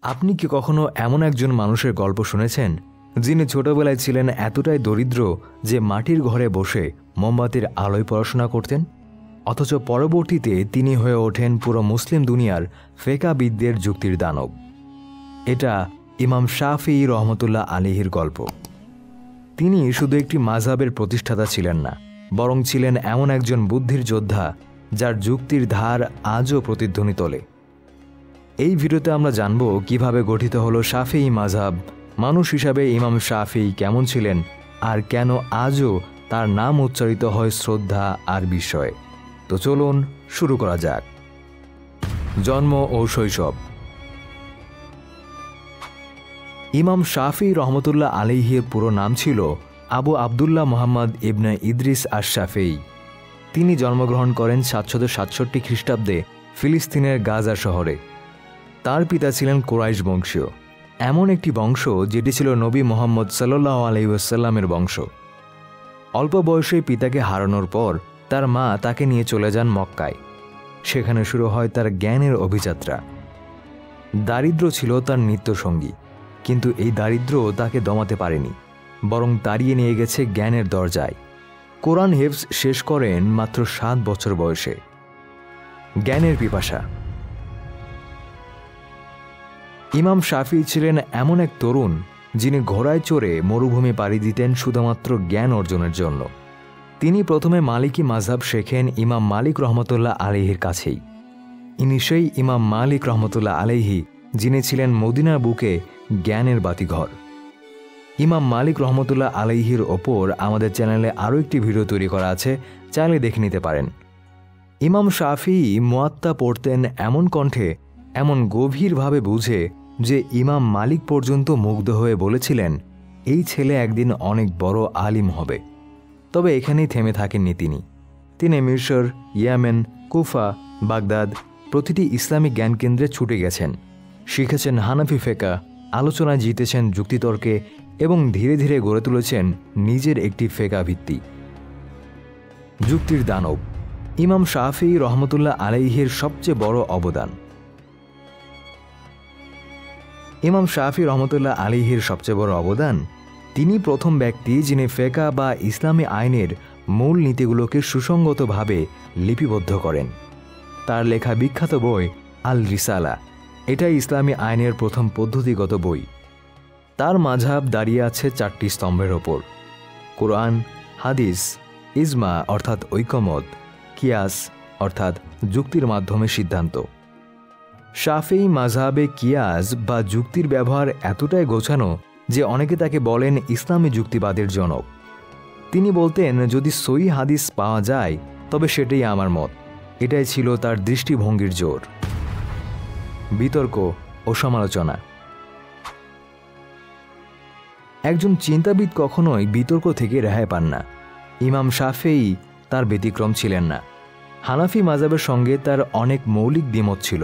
আপনি কি কখনো এমন একজন মানুষের গল্প শুনেছেন যিনি ছোটবেলায় ছিলেন এতটাই দরিদ্র যে মাটির ঘরে বসে মোমবাতির আলোয় পড়াশোনা করতেন, অথচ পরবর্তীতে তিনি হয়ে ওঠেন পুরো মুসলিম দুনিয়ার ফেকাবিদদের যুক্তির দানব? এটা ইমাম শাফিঈ রহমতুল্লাহ আলাইহির গল্প। তিনি শুধু একটি মাযহাবের প্রতিষ্ঠাতা ছিলেন না, বরং ছিলেন এমন একজন বুদ্ধির যোদ্ধা যার যুক্তির ধার আজও প্রতিধ্বনি তোলে। এই ভিডিওতে আমরা জানব কিভাবে গঠিত হলো শাফিঈ মাযহাব, মানুষ হিসাবে ইমাম শাফিঈ কেমন ছিলেন, আর কেন আজও তার নাম উচ্চারিত হয় শ্রদ্ধা আর বিস্ময়ে। তো চলুন শুরু করা যাক। জন্ম ও শৈশব। ইমাম শাফিঈ রহমতুল্লাহ আলাইহির পুরো নাম ছিল আবু আবদুল্লাহ মুহাম্মদ ইবনে ইদ্রিস আশ-শাফিঈ। তিনি জন্মগ্রহণ করেন 767 খ্রিস্টাব্দে ফিলিস্তিনের গাজা শহরে। তার পিতা ছিলেন কুরাইশ বংশীয়, এমন একটি বংশ যেটি ছিল নবী মুহাম্মদ সাল্লাল্লাহু আলাইহি ওয়াসাল্লামের বংশ। অল্প বয়সে পিতাকে হারানোর পর তার মা তাকে নিয়ে চলে যান মক্কায়। সেখানে শুরু হয় তার জ্ঞানের অভিযাত্রা। দারিদ্র্য ছিল তার নিত্যসঙ্গী, কিন্তু এই দারিদ্র্য তাকে দমাতে পারেনি, বরং তাড়িয়ে নিয়ে গেছে জ্ঞানের দরজায়। কোরআন হেফজ শেষ করেন মাত্র 7 বছর বয়সে। জ্ঞানের পিপাসা। ইমাম শাফিঈ ছিলেন এমন এক তরুণ যিনি ঘোড়ায় চড়ে মরুভূমি পাড়ি দিতেন শুধুমাত্র জ্ঞান অর্জনের জন্য। তিনি প্রথমে মালিকি মাযহাব শেখেন ইমাম মালিক রহমতুল্লাহ আলাইহির কাছেই। ইনি সেই ইমাম মালিক রহমতুল্লাহ আলাইহি যিনি ছিলেন মদিনার বুকে জ্ঞানের বাতিঘর। ইমাম মালিক রহমতুল্লাহ আলাইহির ওপর আমাদের চ্যানেলে আরও একটি ভিডিও তৈরি করা আছে, চাইলে দেখে নিতে পারেন। ইমাম শাফিঈ মুয়াত্তা পড়তেন এমন কণ্ঠে, এমন গভীরভাবে বুঝে যে ইমাম মালিক পর্যন্ত মুগ্ধ হয়ে বলেছিলেন, এই ছেলে একদিন অনেক বড় আলিম হবে। তবে এখানেই থেমে থাকেননি তিনি মিশর, ইয়েমেন, কুফা, বাগদাদ প্রতিটি ইসলামিক জ্ঞানকেন্দ্রে ছুটে গেছেন, শিখেছেন হানাফি ফিকহ, আলোচনায় জিতেছেন যুক্তিতর্কে এবং ধীরে ধীরে গড়ে তুলেছেন নিজের একটি ফিকহ ভিত্তি। যুক্তির দানব। ইমাম শাফিঈ রহমতুল্লাহ আলাইহির সবচেয়ে বড় অবদান। ইমাম শাফিঈ রহমতুল্লাহ আলাইহির সবচেয়ে বড় অবদান, তিনি প্রথম ব্যক্তি যিনি ফিকহ বা ইসলামী আইনের মূল নীতিগুলোকে সুসংগতভাবে লিপিবদ্ধ করেন। তার লেখা বিখ্যাত বই আল রিসালা, এটাই ইসলামী আইনের প্রথম পদ্ধতিগত বই। তার মাযহাব দাঁড়িয়ে আছে 4টি স্তম্ভের ওপর: কোরআন, হাদিস, ইজমা অর্থাৎ ঐকমত, কিয়াস অর্থাৎ যুক্তির মাধ্যমে সিদ্ধান্ত। শাফিঈ মাযহাবে কিয়াস বা যুক্তির ব্যবহার এতটাই গোছানো যে অনেকে তাকে বলেন ইসলামী যুক্তিবাদের জনক। তিনি বলতেন, যদি সহিহ হাদিস পাওয়া যায় তবে সেটাই আমার মত। এটাই ছিল তার দৃষ্টিভঙ্গির জোর। বিতর্ক ও সমালোচনা। একজন চিন্তাবিদ কখনোই বিতর্ক থেকে রেহাই পান না। ইমাম শাফিঈ তার ব্যতিক্রম ছিলেন না। হানাফি মাযহাবের সঙ্গে তার অনেক মৌলিক দ্বিমত ছিল,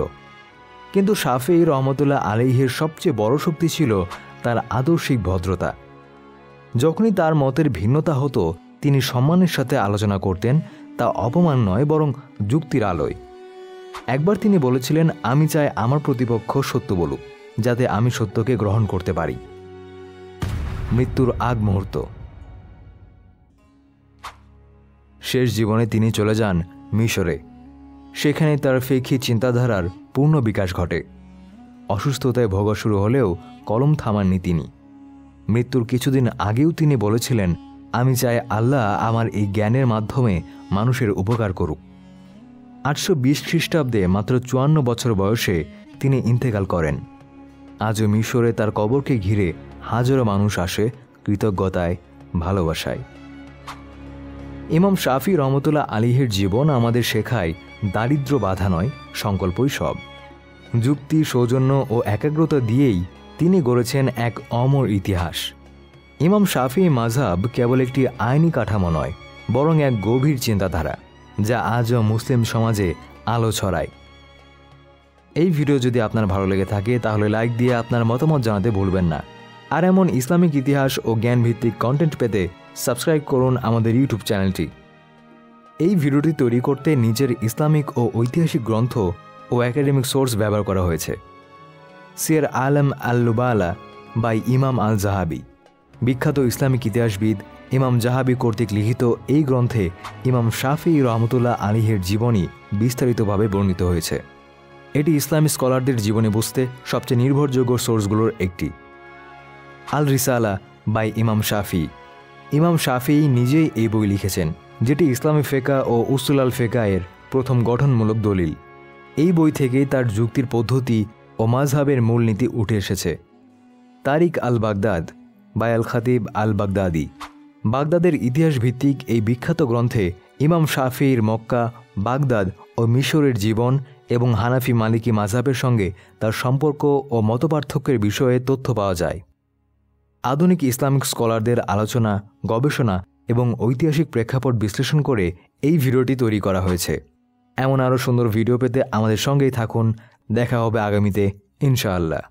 কিন্তু শাফিঈ রহমতুল্লাহ আলাইহির সবচেয়ে বড় শক্তি ছিল তার আদর্শিক ভদ্রতা। যখনই তার মতের ভিন্নতা হতো তিনি সম্মানের সাথে আলোচনা করতেন, তা অপমান নয় বরং যুক্তির আলোয়। একবার তিনি বলেছিলেন, আমি চাই আমার প্রতিপক্ষ সত্য বলুক, যাতে আমি সত্যকে গ্রহণ করতে পারি। মৃত্যুর আগ মুহূর্ত। শেষ জীবনে তিনি চলে যান মিশরে। সেখানে তার ফিকহি চিন্তাধারার পূর্ণ বিকাশ ঘটে। অসুস্থতায় ভোগা শুরু হলেও কলম থামাননি তিনি। মৃত্যুর কিছুদিন আগেও তিনি বলেছিলেন, আমি চাই আল্লাহ আমার এই জ্ঞানের মাধ্যমে মানুষের উপকার করুক। 820 খ্রিস্টাব্দে মাত্র 54 বছর বয়সে তিনি ইন্তেকাল করেন। আজও মিশরে তার কবরকে ঘিরে হাজারো মানুষ আসে কৃতজ্ঞতায়, ভালোবাসায়। ইমাম শাফিঈ রহমতুল্লাহ আলাইহির জীবন আমাদের শেখায়, দারিদ্র্য বাধা নয়, সংকল্পই সব। যুক্তি, সৌজন্য ও একাগ্রতা দিয়েই তিনি গড়েছেন এক অমর ইতিহাস। ইমাম শাফিঈ মাযহাব কেবল একটি আইনি কাঠামো নয়, বরং এক গভীর চিন্তাধারা যা আজও মুসলিম সমাজে আলো ছড়ায়। এই ভিডিও যদি আপনার ভালো লেগে থাকে তাহলে লাইক দিয়ে আপনার মতামত জানাতে ভুলবেন না। আর এমন ইসলামিক ইতিহাস ও জ্ঞানভিত্তিক কন্টেন্ট পেতে সাবস্ক্রাইব করুন আমাদের ইউটিউব চ্যানেলটি। এই ভিডিওটি তৈরি করতে নিজের ইসলামিক ও ঐতিহাসিক গ্রন্থ ও একাডেমিক সোর্স ব্যবহার করা হয়েছে। সিয়ার আলম আল-লুবালা বাই ইমাম আল জাহাবি। বিখ্যাত ইসলামিক ইতিহাসবিদ ইমাম জাহাবি কর্তৃক লিখিত এই গ্রন্থে ইমাম শাফিঈ রহমতুল্লাহ আলাইহির জীবনী বিস্তারিতভাবে বর্ণিত হয়েছে। এটি ইসলামী স্কলারদের জীবনে বুঝতে সবচেয়ে নির্ভরযোগ্য সোর্সগুলোর একটি। আল রিসালা বাই ইমাম শাফিঈ। ইমাম শাফিঈ নিজেই এই বই লিখেছেন, যেটি ইসলামী ফেকা ও উসুল আল ফেকা এর প্রথম গঠনমূলক দলিল। এই বই থেকেই তার যুক্তির পদ্ধতি ও মাযহাবের মূলনীতি উঠে এসেছে। তারিক আল বাগদাদ বাই আল খাতিব আল বাগদাদি। বাগদাদের ইতিহাস ভিত্তিক এই বিখ্যাত গ্রন্থে ইমাম শাফিঈর মক্কা, বাগদাদ ও মিশরের জীবন এবং হানাফি মালিকি মাযহাবের সঙ্গে তার সম্পর্ক ও মতপার্থক্যের বিষয়ে তথ্য পাওয়া যায়। আধুনিক ইসলামিক স্কলারদের আলোচনা, গবেষণা এবং ঐতিহাসিক প্রেক্ষাপট বিশ্লেষণ করে এই ভিডিওটি তৈরি করা হয়েছে। এমন আরও সুন্দর ভিডিও পেতে আমাদের সঙ্গেই থাকুন। দেখা হবে আগামীতে ইনশাআল্লাহ।